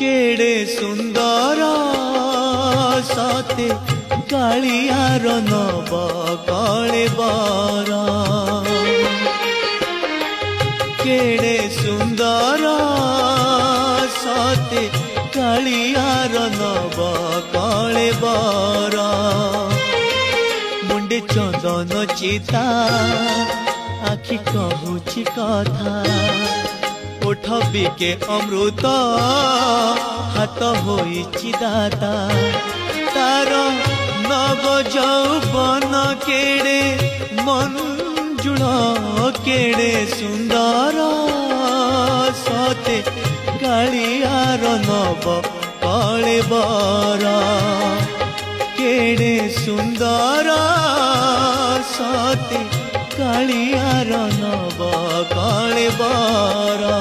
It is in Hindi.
केड़े सुंदर सते कालियार नव कले बारा केड़े सुंदर सते कालियार नव कले बारा मुंडे चंदन चिता आखि कहूची कथा ओठ बिके अमृत हाथ होइछि दाता तार नव यौवन केड़े मंजुळ केड़े सुंदर सते कालियार नव कले बारा केड़े सुंदर सते कालियार नव कले बारा।